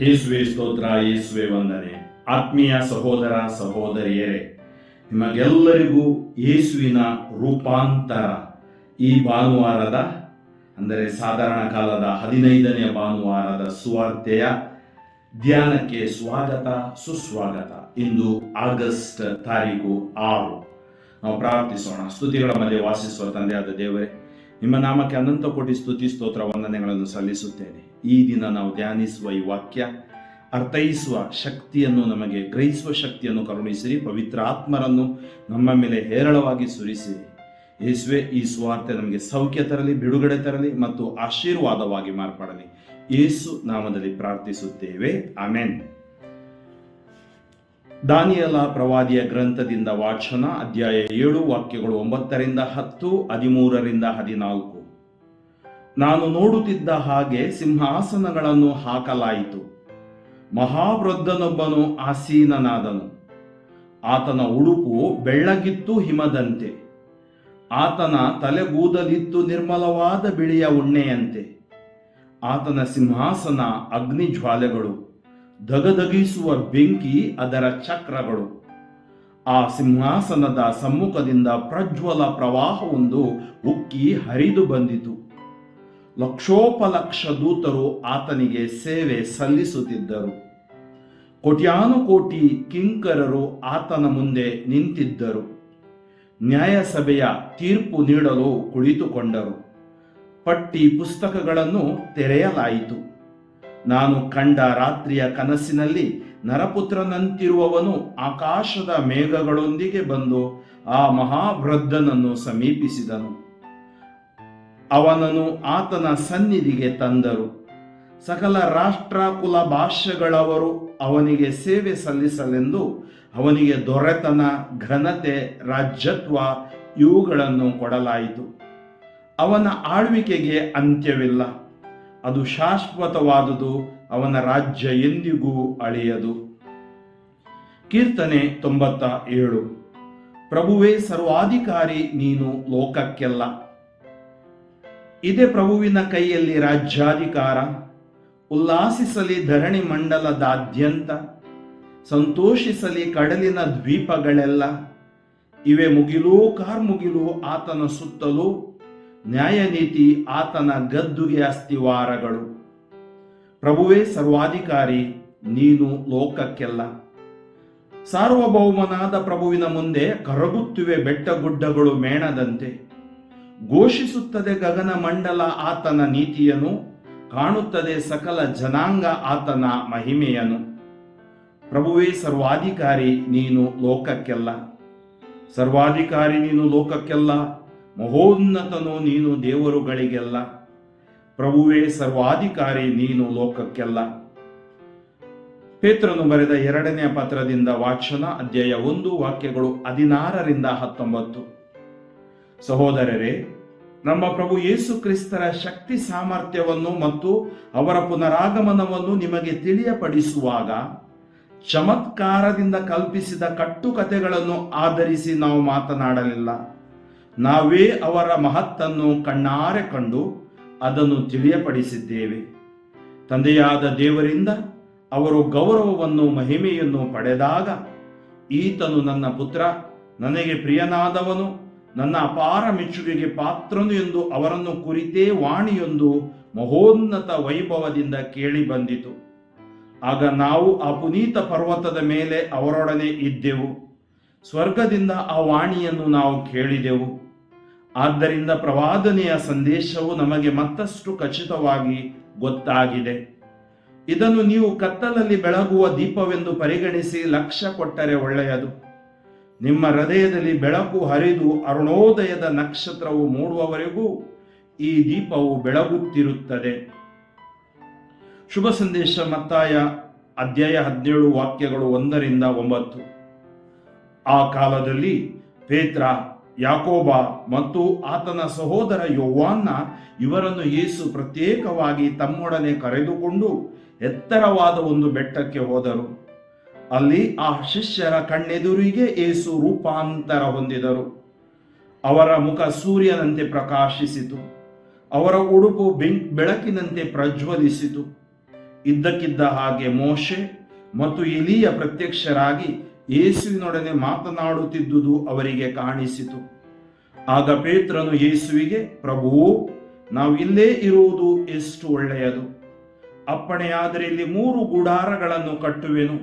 ಯೇಸುವೆ ಸ್ತೋತ್ರ, ಯೇಸುವೆ ವಂದನೆ. ಆತ್ಮೀಯ ಸಹೋದರ ಸಹೋದರಿಯರೇ, ನಿಮಗೆಲ್ಲರಿಗೂ ಯೇಸುವಿನ ರೂಪಾಂತರ ಈ ಭಾನುವಾರದ ಅಂದರೆ ಸಾಧಾರಣ ಕಾಲದ 15ನೇ ಭಾನುವಾರದ ಸುವಾರ್ತೆಯ ಧ್ಯಾನಕ್ಕೆ ಸ್ವಾಗತ, ಸುಸ್ವಾಗತ. ಇಂದು ಆಗಸ್ಟ್ 6. ನಾವು ಪ್ರಾರ್ಥಿಸೋಣ. ಸ್ತುತಿಗಳ ಮಧ್ಯೆ ವಾಸಿಸುವ ತಂದೆಯಾದ ದೇವರೇ, ನಿಮ್ಮ ನಾಮಕ್ಕೆ ಅನಂತ ಕೋಟಿ ಸ್ತುತಿ ಸ್ತೋತ್ರ ವಂದನೆಗಳನ್ನು ಸಲ್ಲಿಸುತ್ತೇನೆ. ಈ ದಿನ ನಾವು ಧ್ಯಾನಿಸುವ ಈ ವಾಕ್ಯ ಅರ್ಥೈಸುವ ಶಕ್ತಿಯನ್ನು, ನಮಗೆ ಗ್ರಹಿಸುವ ಶಕ್ತಿಯನ್ನು ಕರುಣಿಸಿರಿ. ಪವಿತ್ರ ಆತ್ಮರನ್ನು ನಮ್ಮ ಮೇಲೆ ಹೇರಳವಾಗಿ ಸುರಿಸಿರಿ. ಯೇಸುವೆ, ಈ ಸುವಾರ್ತೆ ನಮಗೆ ಸೌಖ್ಯ ತರಲಿ, ಬಿಡುಗಡೆ ತರಲಿ ಮತ್ತು ಆಶೀರ್ವಾದವಾಗಿ ಮಾರ್ಪಡಲಿ. ಯೇಸು ನಾಮದಲ್ಲಿ ಪ್ರಾರ್ಥಿಸುತ್ತೇವೆ, ಆಮೆನ್. ದಾನಿಯೇಲ ಪ್ರವಾದಿಯ ಗ್ರಂಥದಿಂದ ವಾಚನ, ಅಧ್ಯಾಯ 7, ವಾಕ್ಯಗಳು 9ರಿಂದ 10, 13ರಿಂದ 14. ನಾನು ನೋಡುತ್ತಿದ್ದ ಹಾಗೆ ಸಿಂಹಾಸನಗಳನ್ನು ಹಾಕಲಾಯಿತು. ಮಹಾವೃದ್ಧನೊಬ್ಬನು ಆಸೀನನಾದನು. ಆತನ ಉಡುಪು ಬೆಳ್ಳಗಿತ್ತು ಹಿಮದಂತೆ. ಆತನ ತಲೆಗೂದಲಿತ್ತು ನಿರ್ಮಲವಾದ ಬಿಳಿಯ ಉಣ್ಣೆಯಂತೆ. ಆತನ ಸಿಂಹಾಸನ ಅಗ್ನಿಜ್ವಾಲೆಗಳು, ಧಗಧಗಿಸುವ ಬೆಂಕಿ ಅದರ ಚಕ್ರಗಳು. ಆ ಸಿಂಹಾಸನದ ಸಮ್ಮುಖದಿಂದ ಪ್ರಜ್ವಲ ಪ್ರವಾಹವೊಂದು ಉಕ್ಕಿ ಹರಿದು ಬಂದಿತು. ಲಕ್ಷೋಪಲಕ್ಷ ದೂತರು ಆತನಿಗೆ ಸೇವೆ ಸಲ್ಲಿಸುತ್ತಿದ್ದರು. ಕೋಟ್ಯಾನುಕೋಟಿ ಕಿಂಕರರು ಆತನ ಮುಂದೆ ನಿಂತಿದ್ದರು. ನ್ಯಾಯಸಭೆಯ ತೀರ್ಪು ನೀಡಲು ಕುಳಿತುಕೊಂಡರು. ಪಟ್ಟಿ ಪುಸ್ತಕಗಳನ್ನು ತೆರೆಯಲಾಯಿತು. ನಾನು ಕಂಡ ರಾತ್ರಿಯ ಕನಸಿನಲ್ಲಿ ನರಪುತ್ರನಂತಿರುವವನು ಆಕಾಶದ ಮೇಘಗಳೊಂದಿಗೆ ಬಂದು ಆ ಮಹಾವೃದ್ಧನನ್ನು ಸಮೀಪಿಸಿದನು. ಅವನನ್ನು ಆತನ ಸನ್ನಿಧಿಗೆ ತಂದರು. ಸಕಲ ರಾಷ್ಟ್ರ ಕುಲ ಭಾಷೆಗಳವರು ಅವನಿಗೆ ಸೇವೆ ಸಲ್ಲಿಸಲೆಂದು ಅವನಿಗೆ ದೊರೆತನ, ಘನತೆ, ರಾಜ್ಯತ್ವ ಇವುಗಳನ್ನು ಕೊಡಲಾಯಿತು. ಅವನ ಆಳ್ವಿಕೆಗೆ ಅಂತ್ಯವಿಲ್ಲ. ಅದು ಶಾಶ್ವತವಾದುದು. ಅವನ ರಾಜ್ಯ ಎಂದಿಗೂ ಅಳಿಯದು. ಕೀರ್ತನೆ 97. ಪ್ರಭುವೇ ಸರ್ವಾಧಿಕಾರಿ ನೀನು ಲೋಕಕ್ಕೆಲ್ಲ. ಇದೇ ಪ್ರಭುವಿನ ಕೈಯಲ್ಲಿ ರಾಜ್ಯಾಧಿಕಾರ. ಉಲ್ಲಾಸಿಸಲಿ ಧರಣಿ ಮಂಡಲದಾದ್ಯಂತ, ಸಂತೋಷಿಸಲಿ ಕಡಲಿನ ದ್ವೀಪಗಳೆಲ್ಲ. ಇವೆ ಮುಗಿಲು ಕಾರ್ಮುಗಿಲು ಆತನ ಸುತ್ತಲೂ, ನ್ಯಾಯ ನೀತಿ ಆತನ ಗದ್ದುಗೆ ಅಸ್ತಿವಾರಗಳು. ಪ್ರಭುವೇ ಸರ್ವಾಧಿಕಾರಿ ನೀನು ಲೋಕಕ್ಕೆಲ್ಲ. ಸಾರ್ವಭೌಮನಾದ ಪ್ರಭುವಿನ ಮುಂದೆ ಕರಗುತ್ತಿವೆ ಬೆಟ್ಟಗುಡ್ಡಗಳು ಮೇಣದಂತೆ. ಘೋಷಿಸುತ್ತದೆ ಗಗನ ಮಂಡಲ ಆತನ ನೀತಿಯನ್ನು, ಕಾಣುತ್ತದೆ ಸಕಲ ಜನಾಂಗ ಆತನ ಮಹಿಮೆಯನ್ನು. ಪ್ರಭುವೇ ಸರ್ವಾಧಿಕಾರಿ ನೀನು ಲೋಕಕ್ಕೆಲ್ಲ. ಸರ್ವಾಧಿಕಾರಿ ನೀನು ಲೋಕಕ್ಕೆಲ್ಲ, ಮಹೋನ್ನತನು ನೀನು ದೇವರುಗಳಿಗೆಲ್ಲ. ಪ್ರಭುವೇ ಸರ್ವಾಧಿಕಾರಿ ನೀನು ಲೋಕಕ್ಕೆಲ್ಲ. ಪೇತ್ರನು ಬರೆದ 2ನೇ ಪತ್ರದಿಂದ ವಾಚನ, ಅಧ್ಯಾಯ 1, ವಾಕ್ಯಗಳು 16ರಿಂದ 19. ಸಹೋದರರೇ, ನಮ್ಮ ಪ್ರಭು ಯೇಸು ಕ್ರಿಸ್ತರ ಶಕ್ತಿ ಸಾಮರ್ಥ್ಯವನ್ನು ಮತ್ತು ಅವರ ಪುನರಾಗಮನವನ್ನು ನಿಮಗೆ ತಿಳಿಯಪಡಿಸುವಾಗ ಚಮತ್ಕಾರದಿಂದ ಕಲ್ಪಿಸಿದ ಕಟ್ಟುಕತೆಗಳನ್ನು ಆಧರಿಸಿ ನಾವು ಮಾತನಾಡಲಿಲ್ಲ. ನಾವೇ ಅವರ ಮಹತ್ತನ್ನು ಕಣ್ಣಾರೆ ಕಂಡು ಅದನ್ನು ತಿಳಿಯಪಡಿಸಿದ್ದೇವೆ. ತಂದೆಯಾದ ದೇವರಿಂದ ಅವರು ಗೌರವವನ್ನು ಮಹಿಮೆಯನ್ನು ಪಡೆದಾಗ, ಈತನು ನನ್ನ ಪುತ್ರ, ನನಗೆ ಪ್ರಿಯನಾದವನು, ನನ್ನ ಅಪಾರ ಮೆಚ್ಚುಗೆಗೆ ಪಾತ್ರನು ಎಂದು ಅವರನ್ನು ಕುರಿತೇ ವಾಣಿಯೊಂದು ಮಹೋನ್ನತ ವೈಭವದಿಂದ ಕೇಳಿ ಬಂದಿತು. ಆಗ ನಾವು ಆ ಪುನೀತ ಪರ್ವತದ ಮೇಲೆ ಅವರೊಡನೆ ಇದ್ದೆವು. ಸ್ವರ್ಗದಿಂದ ಆ ವಾಣಿಯನ್ನು ನಾವು ಕೇಳಿದೆವು. ಆದ್ದರಿಂದ ಪ್ರವಾದನೆಯ ಸಂದೇಶವು ನಮಗೆ ಮತ್ತಷ್ಟು ಖಚಿತವಾಗಿ ಗೊತ್ತಾಗಿದೆ. ಇದನ್ನು ನೀವು ಕತ್ತಲಲ್ಲಿ ಬೆಳಗುವ ದೀಪವೆಂದು ಪರಿಗಣಿಸಿ ಲಕ್ಷ್ಯ ಕೊಟ್ಟರೆ ಒಳ್ಳೆಯದು. ನಿಮ್ಮ ಹೃದಯದಲ್ಲಿ ಬೆಳಕು ಹರಿದು ಅರುಣೋದಯದ ನಕ್ಷತ್ರವು ಮೂಡುವವರೆಗೂ ಈ ದೀಪವು ಬೆಳಗುತ್ತಿರುತ್ತದೆ. ಶುಭ ಸಂದೇಶ, ಮತ್ತಾಯ ಅಧ್ಯಾಯ 17, ವಾಕ್ಯಗಳು 1ರಿಂದ 9. ಆ ಕಾಲದಲ್ಲಿ ಪೇತ್ರ, ಯಾಕೋಬ ಮತ್ತು ಆತನ ಸಹೋದರ ಯೋವಾನ್ನ ಇವರನ್ನು ಯೇಸು ಪ್ರತ್ಯೇಕವಾಗಿ ತಮ್ಮೊಡನೆ ಕರೆದುಕೊಂಡು ಎತ್ತರವಾದ ಒಂದು ಬೆಟ್ಟಕ್ಕೆ ಹೋದರು. ಅಲ್ಲಿ ಆ ಶಿಷ್ಯರ ಕಣ್ಣೆದುರಿಗೆ ಯೇಸು ರೂಪಾಂತರ ಹೊಂದಿದರು. ಅವರ ಮುಖ ಸೂರ್ಯನಂತೆ ಪ್ರಕಾಶಿಸಿತು. ಅವರ ಉಡುಪು ಬೆಳಕಿನಂತೆ ಪ್ರಜ್ವಲಿಸಿತು. ಇದ್ದಕ್ಕಿದ್ದ ಹಾಗೆ ಮೋಶೆ ಮತ್ತು ಎಲೀಯ ಪ್ರತ್ಯಕ್ಷರಾಗಿ ಯೇಸುವಿನೊಡನೆ ಮಾತನಾಡುತ್ತಿದ್ದುದು ಅವರಿಗೆ ಕಾಣಿಸಿತು. ಆಗ ಪೇತ್ರನು ಯೇಸುವಿಗೆ, ಪ್ರಭುವು, ನಾವು ಇಲ್ಲೇ ಇರುವುದು ಎಷ್ಟು ಒಳ್ಳೆಯದು. ಅಪ್ಪಣೆಯಾದರೆ ಇಲ್ಲಿ 3 ಗುಡಾರಗಳನ್ನು ಕಟ್ಟುವೆನು,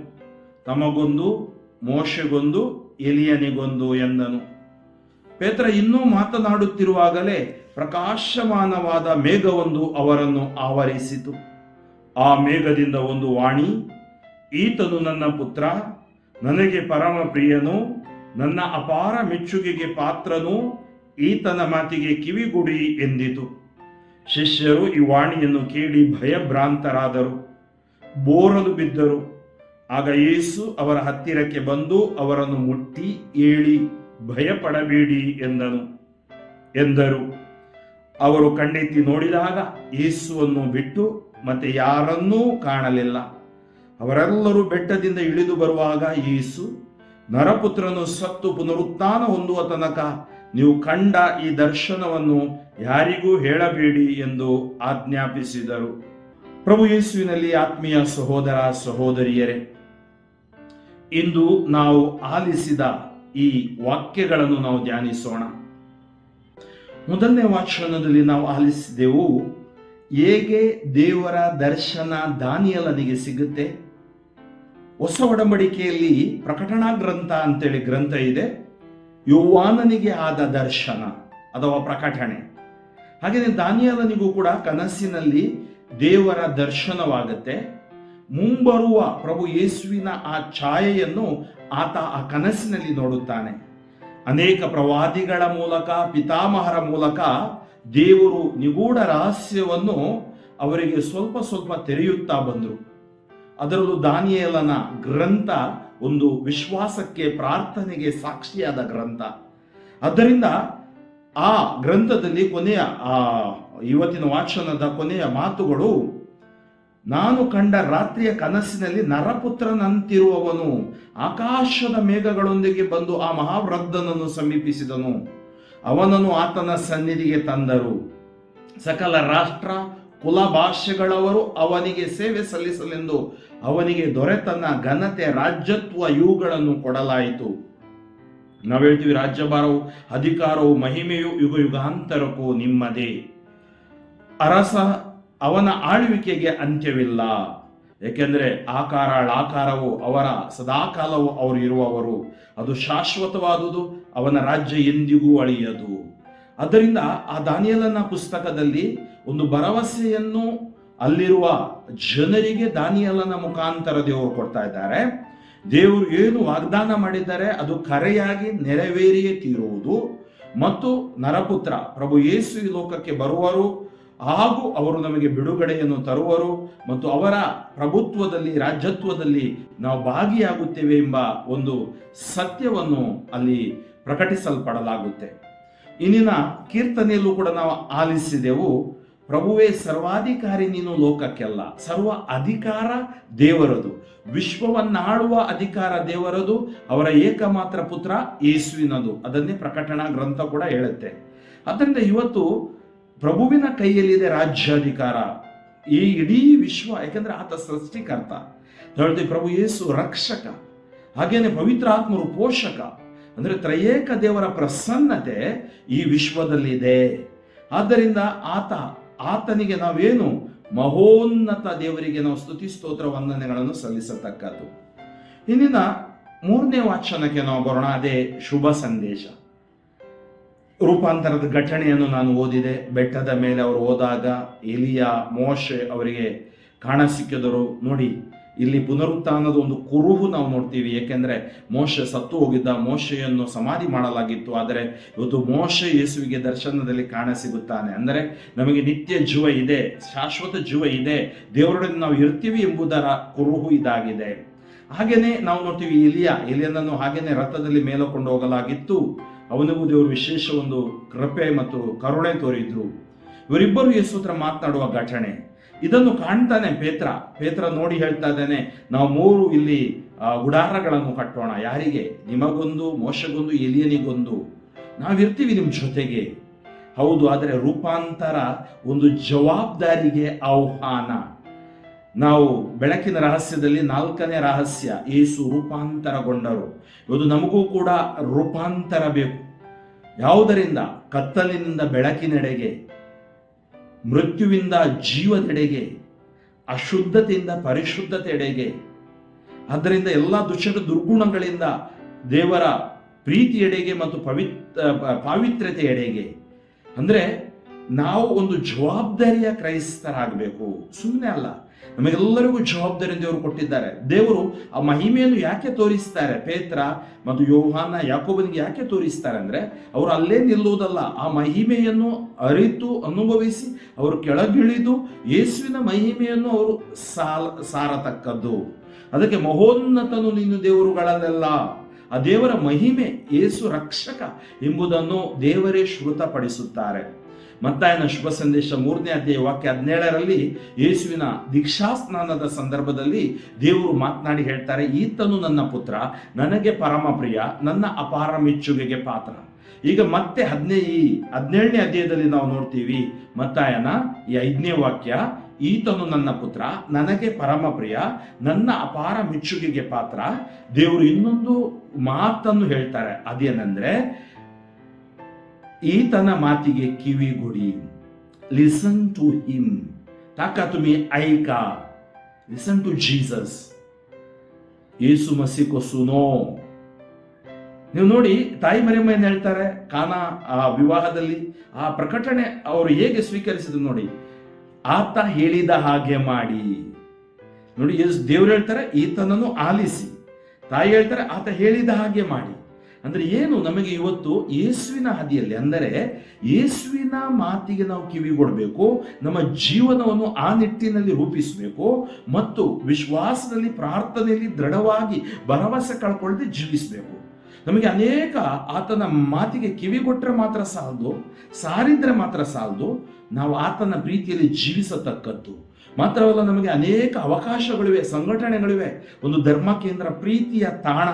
ತಮಗೊಂದು, ಮೋಶೆಗೊಂದು, ಎಲಿಯನಿಗೊಂದು ಎಂದನು. ಪೇತ್ರ ಇನ್ನೂ ಮಾತನಾಡುತ್ತಿರುವಾಗಲೇ ಪ್ರಕಾಶಮಾನವಾದ ಮೇಘವೊಂದು ಅವರನ್ನು ಆವರಿಸಿತು. ಆ ಮೇಘದಿಂದ ಒಂದು ವಾಣಿ, ಈತನು ನನ್ನ ಪುತ್ರ, ನನಗೆ ಪರಮ ಪ್ರಿಯನು, ನನ್ನ ಅಪಾರ ಮೆಚ್ಚುಗೆಗೆ ಪಾತ್ರನು, ಈತನ ಮಾತಿಗೆ ಕಿವಿಗೊಡಿ ಎಂದಿತು. ಶಿಷ್ಯರು ಈ ವಾಣಿಯನ್ನು ಕೇಳಿ ಭಯಭ್ರಾಂತರಾದರು, ಬೋರಲು ಬಿದ್ದರು. ಆಗ ಯೇಸು ಅವರ ಹತ್ತಿರಕ್ಕೆ ಬಂದು ಅವರನ್ನು ಮುಟ್ಟಿ, ಏಳಿ, ಭಯಪಡಬೇಡಿ ಎಂದರು. ಅವರು ಕಣ್ಣೆತ್ತಿ ನೋಡಿದಾಗ ಯೇಸುವನ್ನು ಬಿಟ್ಟು ಮತ್ತೆ ಯಾರನ್ನೂ ಕಾಣಲಿಲ್ಲ. ಅವರೆಲ್ಲರೂ ಬೆಟ್ಟದಿಂದ ಇಳಿದು ಬರುವಾಗ ಯೇಸು, ನರಪುತ್ರನು ಸತ್ತು ಪುನರುತ್ಥಾನ ಹೊಂದುವ ತನಕ ನೀವು ಕಂಡ ಈ ದರ್ಶನವನ್ನು ಯಾರಿಗೂ ಹೇಳಬೇಡಿ ಎಂದು ಆಜ್ಞಾಪಿಸಿದರು. ಪ್ರಭು ಯೇಸುವಿನಲ್ಲಿ ಆತ್ಮೀಯ ಸಹೋದರ ಸಹೋದರಿಯರೇ, ಇಂದು ನಾವು ಆಲಿಸಿದ ಈ ವಾಕ್ಯಗಳನ್ನು ನಾವು ಧ್ಯಾನಿಸೋಣ. ಮೊದಲನೇ ವಾಚನದಲ್ಲಿ ನಾವು ಆಲಿಸಿದೆವು, ಹೇಗೆ ದೇವರ ದರ್ಶನ ದಾನಿಯೇಲನಿಗೆ ಸಿಗುತ್ತೆ. ಹೊಸ ಒಡಂಬಡಿಕೆಯಲ್ಲಿ ಪ್ರಕಟಣಾ ಗ್ರಂಥ ಅಂತೇಳಿ ಗ್ರಂಥ ಇದೆ, ಯೋಹಾನನಿಗೆ ಆದ ದರ್ಶನ ಅಥವಾ ಪ್ರಕಟಣೆ. ಹಾಗೆಯೇ ದಾನಿಯೇಲನಿಗೂ ಕೂಡ ಕನಸಿನಲ್ಲಿ ದೇವರ ದರ್ಶನವಾಗುತ್ತೆ. ಮುಂಬರುವ ಪ್ರಭು ಯೇಸುವಿನ ಆ ಛಾಯೆಯನ್ನು ಆತ ಆ ಕನಸಿನಲ್ಲಿ ನೋಡುತ್ತಾನೆ. ಅನೇಕ ಪ್ರವಾದಿಗಳ ಮೂಲಕ, ಪಿತಾಮಹರ ಮೂಲಕ ದೇವರು ನಿಗೂಢ ರಹಸ್ಯವನ್ನು ಅವರಿಗೆ ಸ್ವಲ್ಪ ಸ್ವಲ್ಪ ತೆರೆಯುತ್ತಾ ಬಂದರು. ಅದರಲ್ಲೂ ದಾನಿಯೇಲನ ಗ್ರಂಥ ಒಂದು ವಿಶ್ವಾಸಕ್ಕೆ, ಪ್ರಾರ್ಥನೆಗೆ ಸಾಕ್ಷಿಯಾದ ಗ್ರಂಥ. ಆದ್ದರಿಂದ ಆ ಗ್ರಂಥದಲ್ಲಿ ಇವತ್ತಿನ ವಾಚನದ ಕೊನೆಯ ಮಾತುಗಳು, ನಾನು ಕಂಡ ರಾತ್ರಿಯ ಕನಸಿನಲ್ಲಿ ನರಪುತ್ರನಂತಿರುವವನು ಆಕಾಶದ ಮೇಘಗಳೊಂದಿಗೆ ಬಂದು ಆ ಮಹಾವೃದ್ಧನನ್ನು ಸಮೀಪಿಸಿದನು. ಅವನನ್ನು ಆತನ ಸನ್ನಿಧಿಗೆ ತಂದರು. ಸಕಲ ರಾಷ್ಟ್ರ, ಕುಲ, ಭಾಷೆಗಳವರು ಅವನಿಗೆ ಸೇವೆ ಸಲ್ಲಿಸಲೆಂದು ಅವನಿಗೆ ದೊರೆತನ, ಘನತೆ, ರಾಜ್ಯತ್ವ ಇವುಗಳನ್ನು ಕೊಡಲಾಯಿತು. ನಾವು ಹೇಳ್ತೀವಿ, ರಾಜ್ಯಭಾರವು, ಅಧಿಕಾರವು, ಮಹಿಮೆಯು ಯುಗ ಯುಗಾಂತರಕ್ಕೂ ನಿಮ್ಮದೇ. ಅರಸ, ಅವನ ಆಳ್ವಿಕೆಗೆ ಅಂತ್ಯವಿಲ್ಲ. ಏಕೆಂದರೆ ಳಾಕಾರವು ಅವರ ಸದಾಕಾಲವು ಅವರು ಇರುವವರು, ಅದು ಶಾಶ್ವತವಾದುದು, ಅವನ ರಾಜ್ಯ ಎಂದಿಗೂ ಅಳಿಯದು. ಆದ್ದರಿಂದ ಆ ದಾನಿಯೇಲನ ಪುಸ್ತಕದಲ್ಲಿ ಒಂದು ಭರವಸೆಯನ್ನು ಅಲ್ಲಿರುವ ಜನರಿಗೆ ದಾನಿಯೇಲನ ಮುಖಾಂತರ ದೇವರು ಕೊಡ್ತಾ ಇದ್ದಾರೆ. ದೇವರು ಏನು ವಾಗ್ದಾನ ಮಾಡಿದ್ದಾರೆ ಅದು ಕರೆಯಾಗಿ ನೆರವೇರಿಯೇ ತೀರುವುದು. ಮತ್ತು ನರಪುತ್ರ ಪ್ರಭು ಯೇಸು ಈ ಲೋಕಕ್ಕೆ ಬರುವರು ಹಾಗೂ ಅವರು ನಮಗೆ ಬಿಡುಗಡೆಯನ್ನು ತರುವರು ಮತ್ತು ಅವರ ಪ್ರಭುತ್ವದಲ್ಲಿ, ರಾಜ್ಯತ್ವದಲ್ಲಿ ನಾವು ಭಾಗಿಯಾಗುತ್ತೇವೆ ಎಂಬ ಒಂದು ಸತ್ಯವನ್ನು ಅಲ್ಲಿ ಪ್ರಕಟಿಸಲ್ಪಡಲಾಗುತ್ತೆ. ಇಂದಿನ ಕೀರ್ತನೆಯಲ್ಲೂ ಕೂಡ ನಾವು ಆಲಿಸಿದೆವು, ಪ್ರಭುವೇ ಸರ್ವಾಧಿಕಾರಿ ನೀನು ಲೋಕಕ್ಕೆಲ್ಲ. ಸರ್ವ ಅಧಿಕಾರ ದೇವರದು, ವಿಶ್ವವನ್ನಾಳುವ ಅಧಿಕಾರ ದೇವರದು, ಅವರ ಏಕಮಾತ್ರ ಪುತ್ರ ಯೇಸುವಿನದು. ಅದನ್ನೇ ಪ್ರಕಟಣಾ ಗ್ರಂಥ ಕೂಡ ಹೇಳುತ್ತೆ. ಅದರಿಂದ ಇವತ್ತು ಪ್ರಭುವಿನ ಕೈಯಲ್ಲಿದೆ ರಾಜ್ಯಾಧಿಕಾರ, ಈ ಇಡೀ ವಿಶ್ವ. ಯಾಕೆಂದ್ರೆ ಆತ ಸೃಷ್ಟಿಕರ್ತ. ಹೇಳ್ತೀವಿ, ಪ್ರಭು ಯೇಸು ರಕ್ಷಕ, ಹಾಗೇನೆ ಪವಿತ್ರಾತ್ಮರು ಪೋಷಕ. ಅಂದ್ರೆ ತ್ರಯೇಕ ದೇವರ ಪ್ರಸನ್ನತೆ ಈ ವಿಶ್ವದಲ್ಲಿದೆ. ಆದ್ದರಿಂದ ಆತನಿಗೆ ನಾವೇನು ಮಹೋನ್ನತ ದೇವರಿಗೆ ನಾವು ಸ್ತುತಿ ಸ್ತೋತ್ರ ವಂದನೆಗಳನ್ನು ಸಲ್ಲಿಸತಕ್ಕದ್ದು. ಇಂದಿನ 3ನೇ ವಾಚನಕ್ಕೆ ನಾವು ಬರೋಣ. ಅದೇ ಶುಭ ಸಂದೇಶ. ರೂಪಾಂತರದ ಘಟನೆಯನ್ನು ನಾನು ಓದಿದೆ. ಬೆಟ್ಟದ ಮೇಲೆ ಅವರು ಹೋದಾಗ ಎಲಿಯ, ಮೋಶೆ ಅವರಿಗೆ ಕಾಣಸಿಕ್ಕಿದರು. ನೋಡಿ, ಇಲ್ಲಿ ಪುನರುತ್ಥಾನದ ಒಂದು ಕುರುಹು ನಾವು ನೋಡ್ತೀವಿ. ಏಕೆಂದ್ರೆ ಮೋಶೆ ಸತ್ತು ಹೋಗಿದ್ದ, ಮೋಶೆಯನ್ನು ಸಮಾಧಿ ಮಾಡಲಾಗಿತ್ತು. ಆದರೆ ಇವತ್ತು ಮೋಶೆ ಯೇಸುವಿಗೆ ದರ್ಶನದಲ್ಲಿ ಕಾಣಸಿಗುತ್ತಾನೆ. ಅಂದರೆ ನಮಗೆ ನಿತ್ಯ ಜೀವ ಇದೆ, ಶಾಶ್ವತ ಜೀವ ಇದೆ, ದೇವರೊಡನೆ ನಾವು ಇರ್ತೀವಿ ಎಂಬುದರ ಕುರುಹು ಇದಾಗಿದೆ. ಹಾಗೇನೆ ನಾವು ನೋಡ್ತೀವಿ, ಎಲಿಯನನ್ನು ಹಾಗೇನೆ ರಥದಲ್ಲಿ ಮೇಲಕೊಂಡು ಹೋಗಲಾಗಿತ್ತು. ಅವನಿಗೂ ದೇವರು ವಿಶೇಷ ಒಂದು ಕೃಪೆ ಮತ್ತು ಕರುಣೆ ತೋರಿದ್ರು. ಇವರಿಬ್ಬರು ಯೇಸು ಹತ್ರ ಮಾತನಾಡುವ ಘಟನೆ ಇದನ್ನು ಕಾಣ್ತಾನೆ ಪೇತ್ರ ನೋಡಿ ಹೇಳ್ತಾ ಇದ್ದಾನೆ, ನಾವು 3 ಇಲ್ಲಿ ಗುಡಾರಗಳನ್ನು ಕಟ್ಟೋಣ. ಯಾರಿಗೆ? ನಿಮಗೊಂದು, ಮೋಶೆಗೊಂದು, ಎಲಿಯನಿಗೊಂದು. ನಾವಿರ್ತೀವಿ ನಿಮ್ಮ ಜೊತೆಗೆ. ಹೌದು, ಆದರೆ ರೂಪಾಂತರ ಒಂದು ಜವಾಬ್ದಾರಿಗೆ ಆಹ್ವಾನ. ನಾವು ಬೆಳಕಿನ ರಹಸ್ಯದಲ್ಲಿ 4ನೇ ರಹಸ್ಯ, ಯೇಸು ರೂಪಾಂತರಗೊಂಡರು. ಇವತ್ತು ನಮಗೂ ಕೂಡ ರೂಪಾಂತರ ಬೇಕು. ಯಾವುದರಿಂದ? ಕತ್ತಲಿನಿಂದ ಬೆಳಕಿನೆಡೆಗೆ, ಮೃತ್ಯುವಿಂದ ಜೀವದೆಡೆಗೆ, ಅಶುದ್ಧತೆಯಿಂದ ಪರಿಶುದ್ಧತೆಯೆಡೆಗೆ. ಆದ್ದರಿಂದ ಎಲ್ಲ ದುರ್ಗುಣಗಳಿಂದ ದೇವರ ಪ್ರೀತಿಯೆಡೆಗೆ ಮತ್ತು ಪಾವಿತ್ರ್ಯತೆಯೆಡೆಗೆ. ಅಂದರೆ ನಾವು ಒಂದು ಜವಾಬ್ದಾರಿಯ ಕ್ರೈಸ್ತರಾಗಬೇಕು, ಸುಮ್ಮನೆ ಅಲ್ಲ. ನಮಗೆಲ್ಲರಿಗೂ ಜವಾಬ್ದಾರಿ ದೇವರು ಕೊಟ್ಟಿದ್ದಾರೆ. ದೇವರು ಆ ಮಹಿಮೆಯನ್ನು ಯಾಕೆ ತೋರಿಸ್ತಾರೆ? ಪೇತ್ರ ಮತ್ತು ಯೋಹಾನ, ಯಾಕೋಬನಿಗೆ ಯಾಕೆ ತೋರಿಸ್ತಾರೆ ಅಂದರೆ, ಅವರು ಅಲ್ಲೇ ನಿಲ್ಲುವುದಲ್ಲ, ಆ ಮಹಿಮೆಯನ್ನು ಅರಿತು ಅನುಭವಿಸಿ ಅವರು ಕೆಳಗಿಳಿದು ಯೇಸುವಿನ ಮಹಿಮೆಯನ್ನು ಅವರು ಸಾರತಕ್ಕದ್ದು. ಅದಕ್ಕೆ ಮಹೋನ್ನತನು ನೀನು ದೇವರುಗಳಲ್ಲೆಲ್ಲ, ಆ ದೇವರ ಮಹಿಮೆ ಯೇಸು ರಕ್ಷಕ ಎಂಬುದನ್ನು ದೇವರೇ ಶ್ರುತಪಡಿಸುತ್ತಾರೆ. ಮತ್ತಾಯನ ಶುಭ ಸಂದೇಶ 3ನೇ ಅಧ್ಯಾಯ ವಾಕ್ಯ 17ರಲ್ಲಿ ಯೇಸುವಿನ ದೀಕ್ಷಾಸ್ನಾನದ ಸಂದರ್ಭದಲ್ಲಿ ದೇವರು ಮಾತನಾಡಿ ಹೇಳ್ತಾರೆ, ಈತನು ನನ್ನ ಪುತ್ರ, ನನಗೆ ಪರಮ ಪ್ರಿಯ, ನನ್ನ ಅಪಾರ ಮೆಚ್ಚುಗೆಗೆ ಪಾತ್ರ. ಈಗ ಮತ್ತೆ 17ನೇ ಅಧ್ಯಾಯದಲ್ಲಿ ನಾವು ನೋಡ್ತೀವಿ, ಮತ್ತಾಯನ ಈ 5ನೇ ವಾಕ್ಯ, ಈತನು ನನ್ನ ಪುತ್ರ, ನನಗೆ ಪರಮ ಪ್ರಿಯ, ನನ್ನ ಅಪಾರ ಮೆಚ್ಚುಗೆಗೆ ಪಾತ್ರ. ದೇವರು ಇನ್ನೊಂದು ಮಾತನ್ನು ಹೇಳ್ತಾರೆ, ಅದೇನೆಂದ್ರೆ, ಈತನ ಮಾತಿಗೆ ಕಿವಿಗೊಡಿ. Listen to him. ತಾಕ ತುಮಿ ಐಕಾ. Listen to Jesus. ಯೇಸು ಮಸಿಕೋ ಸುನೋ. ನೀವು ನೋಡಿ, ತಾಯಿ ಮರಿಯಮ್ಮ ಏನು ಹೇಳ್ತಾರೆ ಕಾನಾ ಆ ವಿವಾಹದಲ್ಲಿ, ಆ ಪ್ರಕಟಣೆ ಅವರು ಹೇಗೆ ಸ್ವೀಕರಿಸಿದ್ರು ನೋಡಿ. ಆತ ಹೇಳಿದ ಹಾಗೆ ಮಾಡಿ. ನೋಡಿ, ದೇವರು ಹೇಳ್ತಾರೆ ಈತನನ್ನು ಆಲಿಸಿ. ತಾಯಿ ಹೇಳ್ತಾರೆ ಆತ ಹೇಳಿದ ಹಾಗೆ ಮಾಡಿ. ಅಂದ್ರೆ ಏನು? ನಮಗೆ ಇವತ್ತು ಯೇಸುವಿನ ಹಾದಿಯಲ್ಲಿ, ಅಂದರೆ ಯೇಸುವಿನ ಮಾತಿಗೆ ನಾವು ಕಿವಿಗೊಡಬೇಕು. ನಮ್ಮ ಜೀವನವನ್ನು ಆ ನಿಟ್ಟಿನಲ್ಲಿ ರೂಪಿಸಬೇಕು ಮತ್ತು ವಿಶ್ವಾಸದಲ್ಲಿ, ಪ್ರಾರ್ಥನೆಯಲ್ಲಿ ದೃಢವಾಗಿ ಭರವಸೆ ಕಳ್ಕೊಳ್ಳದೆ ಜೀವಿಸಬೇಕು. ನಮಗೆ ಅನೇಕ ಆತನ ಮಾತಿಗೆ ಕಿವಿಗೊಟ್ಟರೆ ಮಾತ್ರ ಸಾಲದು, ಸಾರಿದ್ರೆ ಮಾತ್ರ ಸಾಲದು, ನಾವು ಆತನ ಪ್ರೀತಿಯಲ್ಲಿ ಜೀವಿಸತಕ್ಕದ್ದು. ಮಾತ್ರವಲ್ಲ, ನಮಗೆ ಅನೇಕ ಅವಕಾಶಗಳಿವೆ, ಸಂಘಟನೆಗಳಿವೆ. ಒಂದು ಧರ್ಮ ಕೇಂದ್ರ, ಪ್ರೀತಿಯ ತಾಣ,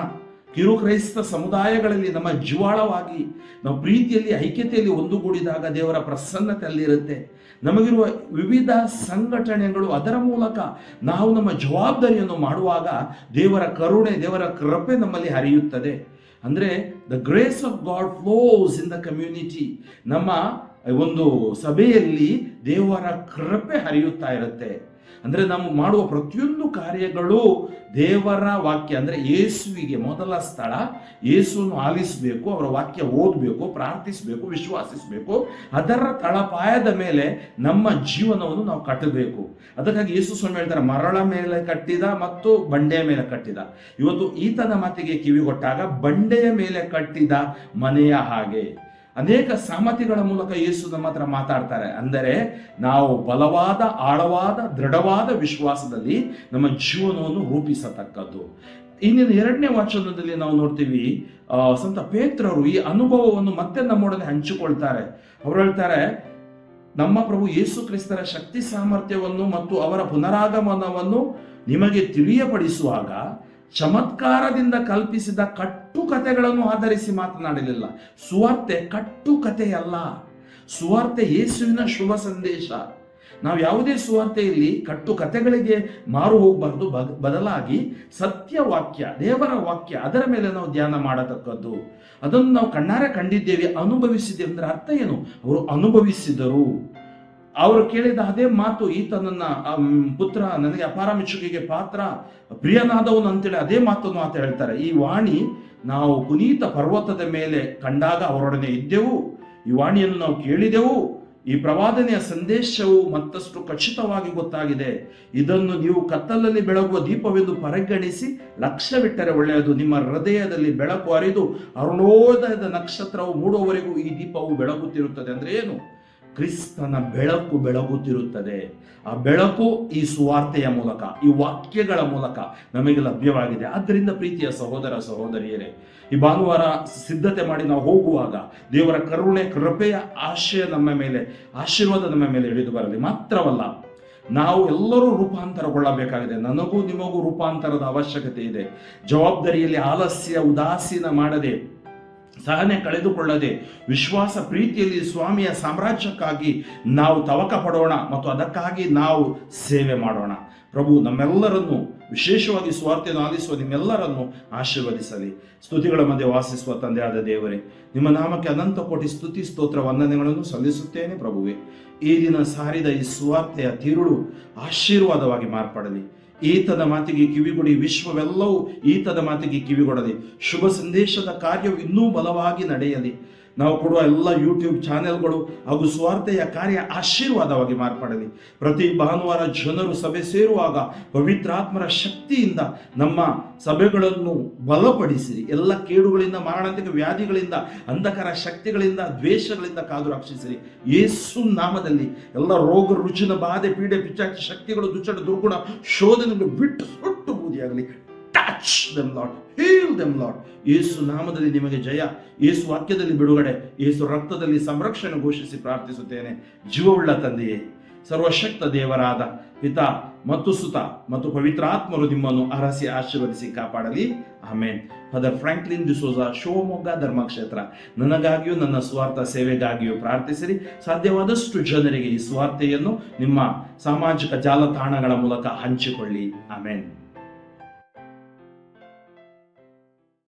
ಕಿರು ಕ್ರೈಸ್ತ ಸಮುದಾಯಗಳಲ್ಲಿ ನಮ್ಮ ಜೀವಾಳವಾಗಿ ನಾವು ಪ್ರೀತಿಯಲ್ಲಿ, ಐಕ್ಯತೆಯಲ್ಲಿ ಒಂದುಗೂಡಿದಾಗ ದೇವರ ಪ್ರಸನ್ನತೆ ಅಲ್ಲಿರುತ್ತೆ. ನಮಗಿರುವ ವಿವಿಧ ಸಂಘಟನೆಗಳು, ಅದರ ಮೂಲಕ ನಾವು ನಮ್ಮ ಜವಾಬ್ದಾರಿಯನ್ನು ಮಾಡುವಾಗ ದೇವರ ಕರುಣೆ, ದೇವರ ಕೃಪೆ ನಮ್ಮಲ್ಲಿ ಹರಿಯುತ್ತದೆ. ಅಂದರೆ the grace of god flows in the community. ನಮ್ಮ ಒಂದು ಸಭೆಯಲ್ಲಿ ದೇವರ ಕೃಪೆ ಹರಿಯುತ್ತಾ ಇರುತ್ತೆ. ಅಂದರೆ ನಾವು ಮಾಡುವ ಪ್ರತಿಯೊಂದು ಕಾರ್ಯಗಳು ದೇವರ ವಾಕ್ಯ, ಅಂದರೆ ಯೇಸುವಿಗೆ ಮೊದಲ ಸ್ಥಳ. ಯೇಸುವನ್ನು ಆಲಿಸಬೇಕು, ಅವರ ವಾಕ್ಯ ಓದಬೇಕು, ಪ್ರಾರ್ಥಿಸಬೇಕು, ವಿಶ್ವಾಸಿಸಬೇಕು. ಅದರ ತಳಪಾಯದ ಮೇಲೆ ನಮ್ಮ ಜೀವನವನ್ನು ನಾವು ಕಟ್ಟಬೇಕು. ಅದಕ್ಕಾಗಿ ಯೇಸು ಸ್ವಾಮಿ ಹೇಳ್ತಾರೆ, ಮರಳ ಮೇಲೆ ಕಟ್ಟಿದ ಮತ್ತು ಬಂಡೆಯ ಮೇಲೆ ಕಟ್ಟಿದ. ಇವತ್ತು ಈತನ ಮಾತಿಗೆ ಕಿವಿಗೊಟ್ಟಾಗ ಬಂಡೆಯ ಮೇಲೆ ಕಟ್ಟಿದ ಮನೆಯ ಹಾಗೆ. ಅನೇಕ ಸಾಮರ್ಥ್ಯಗಳ ಮೂಲಕ ಯೇಸು ನಮ್ಮ ಹತ್ರ ಮಾತಾಡ್ತಾರೆ. ಅಂದರೆ ನಾವು ಬಲವಾದ, ಆಳವಾದ, ದೃಢವಾದ ವಿಶ್ವಾಸದಲ್ಲಿ ನಮ್ಮ ಜೀವನವನ್ನು ರೂಪಿಸತಕ್ಕದ್ದು. ಇನ್ನಿನ 2ನೇ ವಚನದಲ್ಲಿ ನಾವು ನೋಡ್ತೀವಿ, ಸಂತ ಪೇತ್ರರು ಈ ಅನುಭವವನ್ನು ಮತ್ತೆ ನಮ್ಮೊಡನೆ ಹಂಚಿಕೊಳ್ತಾರೆ. ಅವರು ಹೇಳ್ತಾರೆ, ನಮ್ಮ ಪ್ರಭು ಯೇಸು ಕ್ರಿಸ್ತರ ಶಕ್ತಿ ಸಾಮರ್ಥ್ಯವನ್ನು ಮತ್ತು ಅವರ ಪುನರಾಗಮನವನ್ನು ನಿಮಗೆ ತಿಳಿಯಪಡಿಸುವಾಗ ಚಮತ್ಕಾರದಿಂದ ಕಲ್ಪಿಸಿದ ಕಟ್ಟುಕತೆಗಳನ್ನು ಆಧರಿಸಿ ಮಾತನಾಡಲಿಲ್ಲ. ಸುವಾರ್ತೆ ಕಟ್ಟುಕತೆಯಲ್ಲ, ಸುವಾರ್ತೆ ಯೇಸುವಿನ ಶುಭ ಸಂದೇಶ. ನಾವು ಯಾವುದೇ ಸುವಾರ್ತೆಯಲ್ಲಿ ಕಟ್ಟುಕತೆಗಳಿಗೆ ಮಾರು ಹೋಗಬಾರ್ದು. ಬದಲಾಗಿ ಸತ್ಯವಾಕ್ಯ, ದೇವರ ವಾಕ್ಯ, ಅದರ ಮೇಲೆ ನಾವು ಧ್ಯಾನ ಮಾಡತಕ್ಕದ್ದು. ಅದನ್ನು ನಾವು ಕಣ್ಣಾರೆ ಕಂಡಿದ್ದೇವೆ, ಅನುಭವಿಸಿದ್ದೇವೆ. ಅಂದ್ರೆ ಅರ್ಥ ಏನು? ಅವರು ಅನುಭವಿಸಿದರು. ಅವರು ಕೇಳಿದ ಅದೇ ಮಾತು, ಈತನನ್ನ ಪುತ್ರ, ನನಗೆ ಅಪಾರ ಮೆಚ್ಚುಗೆಗೆ ಪಾತ್ರ, ಪ್ರಿಯನಾದವನು ಅಂತೇಳಿ ಅದೇ ಮಾತನ್ನು ಆತ ಹೇಳ್ತಾರೆ. ಈ ವಾಣಿ ನಾವು ಪುನೀತ ಪರ್ವತದ ಮೇಲೆ ಕಂಡಾಗ ಅವರೊಡನೆ ಇದ್ದೆವು, ಈ ವಾಣಿಯನ್ನು ನಾವು ಕೇಳಿದೆವು. ಈ ಪ್ರವಾದನೆಯ ಸಂದೇಶವು ಮತ್ತಷ್ಟು ಖಚಿತವಾಗಿ ಗೊತ್ತಾಗಿದೆ. ಇದನ್ನು ನೀವು ಕತ್ತಲಲ್ಲಿ ಬೆಳಗುವ ದೀಪವೆಂದು ಪರಿಗಣಿಸಿ ಲಕ್ಷ್ಯವಿಟ್ಟರೆ ಒಳ್ಳೆಯದು. ನಿಮ್ಮ ಹೃದಯದಲ್ಲಿ ಬೆಳಕು ಹರಿದು ಅರುಣೋದಯದ ನಕ್ಷತ್ರವು ಮೂಡುವವರೆಗೂ ಈ ದೀಪವು ಬೆಳಗುತ್ತಿರುತ್ತದೆ. ಅಂದ್ರೆ ಏನು? ಕ್ರಿಸ್ತನ ಬೆಳಕು ಬೆಳಗುತ್ತಿರುತ್ತದೆ. ಆ ಬೆಳಕು ಈ ಸುವಾರ್ತೆಯ ಮೂಲಕ, ಈ ವಾಕ್ಯಗಳ ಮೂಲಕ ನಮಗೆ ಲಭ್ಯವಾಗಿದೆ. ಆದ್ದರಿಂದ ಪ್ರೀತಿಯ ಸಹೋದರ ಸಹೋದರಿಯರೇ, ಈ ಭಾನುವಾರ ಸಿದ್ಧತೆ ಮಾಡಿ ನಾವು ಹೋಗುವಾಗ ದೇವರ ಕರುಣೆ, ಕೃಪೆಯ ಆಶಯ ನಮ್ಮ ಮೇಲೆ, ಆಶೀರ್ವಾದ ನಮ್ಮ ಮೇಲೆ ಇಳಿದು ಬರಲಿ. ಮಾತ್ರವಲ್ಲ, ನಾವು ಎಲ್ಲರೂ ರೂಪಾಂತರಗೊಳ್ಳಬೇಕಾಗಿದೆ. ನನಗೂ ನಿಮಗೂ ರೂಪಾಂತರದ ಅವಶ್ಯಕತೆ ಇದೆ. ಜವಾಬ್ದಾರಿಯಲ್ಲಿ ಆಲಸ್ಯ, ಉದಾಸೀನ ಮಾಡದೆ, ಸಹನೆ ಕಳೆದುಕೊಳ್ಳದೆ, ವಿಶ್ವಾಸ ಪ್ರೀತಿಯಲ್ಲಿ ಸ್ವಾಮಿಯ ಸಾಮ್ರಾಜ್ಯಕ್ಕಾಗಿ ನಾವು ತವಕ ಪಡೋಣ ಮತ್ತು ಅದಕ್ಕಾಗಿ ನಾವು ಸೇವೆ ಮಾಡೋಣ. ಪ್ರಭು ನಮ್ಮೆಲ್ಲರನ್ನು, ವಿಶೇಷವಾಗಿ ಸ್ವಾರ್ಥೆಯನ್ನು ಆಲಿಸುವ ನಿಮ್ಮೆಲ್ಲರನ್ನು ಆಶೀರ್ವದಿಸಲಿ. ಸ್ತುತಿಗಳ ಮಧ್ಯೆ ವಾಸಿಸುವ ತಂದೆಯಾದ ದೇವರೇ, ನಿಮ್ಮ ನಾಮಕ್ಕೆ ಅನಂತ ಕೋಟಿ ಸ್ತುತಿ ಸ್ತೋತ್ರ ವಂದನೆಗಳನ್ನು ಸಲ್ಲಿಸುತ್ತೇನೆ ಪ್ರಭುವೆ. ಈ ದಿನ ಸಾರಿದ ಈ ಸುವಾರ್ತೆಯ ತಿರುಳು ಆಶೀರ್ವಾದವಾಗಿ ಮಾರ್ಪಡಲಿ. ಈತನ ಮಾತಿಗೆ ಕಿವಿಗೊಡಿ, ವಿಶ್ವವೆಲ್ಲವೂ ಈತನ ಮಾತಿಗೆ ಕಿವಿಗೊಡಲಿ. ಶುಭ ಸಂದೇಶದ ಕಾರ್ಯವು ಇನ್ನೂ ಬಲವಾಗಿ ನಡೆಯಲಿ. ನಾವು ಕೊಡುವ ಎಲ್ಲ ಯೂಟ್ಯೂಬ್ ಚಾನೆಲ್ಗಳು ಹಾಗೂ ಸ್ವಾರ್ಥೆಯ ಕಾರ್ಯ ಆಶೀರ್ವಾದವಾಗಿ ಮಾರ್ಪಡಲಿ. ಪ್ರತಿ ಭಾನುವಾರ ಜನರು ಸಭೆ ಸೇರುವಾಗ ಪವಿತ್ರಾತ್ಮರ ಶಕ್ತಿಯಿಂದ ನಮ್ಮ ಸಭೆಗಳನ್ನು ಬಲಪಡಿಸಿರಿ. ಎಲ್ಲ ಕೇಡುಗಳಿಂದ, ಮಾರಣಾಂತಿಕ ವ್ಯಾಧಿಗಳಿಂದ, ಅಂಧಕಾರ ಶಕ್ತಿಗಳಿಂದ, ದ್ವೇಷಗಳಿಂದ ಕಾದು ರಕ್ಷಿಸಿರಿ. ಯೇಸು ನಾಮದಲ್ಲಿ ಎಲ್ಲ ರೋಗ ರುಜಿನ ಬಾಧೆ, ಪೀಡೆ, ಪಿಚಾಚಿ ಶಕ್ತಿಗಳು, ದುಚ್ಚಟ, ದುರ್ಗುಣ, ಶೋಧನೆಗಳು ಬಿಟ್ಟು ಸುಟ್ಟು ಬೂದಿಯಾಗಲಿ. Touch them Lord, heal them Lord. ಯೇಸು ನಾಮದಲ್ಲಿ ನಿಮಗೆ ಜಯ, ಯೇಸು ವಾಕ್ಯದಲ್ಲಿ ಬಿಡುಗಡೆ, ಯೇಸು ರಕ್ತದಲ್ಲಿ ಸಂರಕ್ಷಣೆ ಘೋಷಿಸಿ ಪ್ರಾರ್ಥಿಸುತ್ತೇನೆ. ಜೀವವುಳ್ಳ ತಂದೆಯೇ, ಸರ್ವಶಕ್ತ ದೇವರಾದ ಪಿತಾ ಮತ್ತು ಸುತ ಮತ್ತು ಪವಿತ್ರಾತ್ಮರು ನಿಮ್ಮನ್ನು ಅರಸಿ ಆಶೀರ್ವದಿಸಿ ಕಾಪಾಡಲಿ. ಆಮೇನ್. ಫಾದರ್ ಫ್ರಾಂಕ್ಲಿನ್ ಡಿಸೋಜಾ, ಶಿವಮೊಗ್ಗ ಧರ್ಮಕ್ಷೇತ್ರ. ನನಗಾಗಿಯೂ ನನ್ನ ಸ್ವಾರ್ಥ ಸೇವೆಗಾಗಿಯೂ ಪ್ರಾರ್ಥಿಸಿರಿ. ಸಾಧ್ಯವಾದಷ್ಟು ಜನರಿಗೆ ಈ ಸ್ವಾರ್ಥೆಯನ್ನು ನಿಮ್ಮ ಸಾಮಾಜಿಕ ಜಾಲತಾಣಗಳ ಮೂಲಕ ಹಂಚಿಕೊಳ್ಳಿ. ಆಮೇನ್.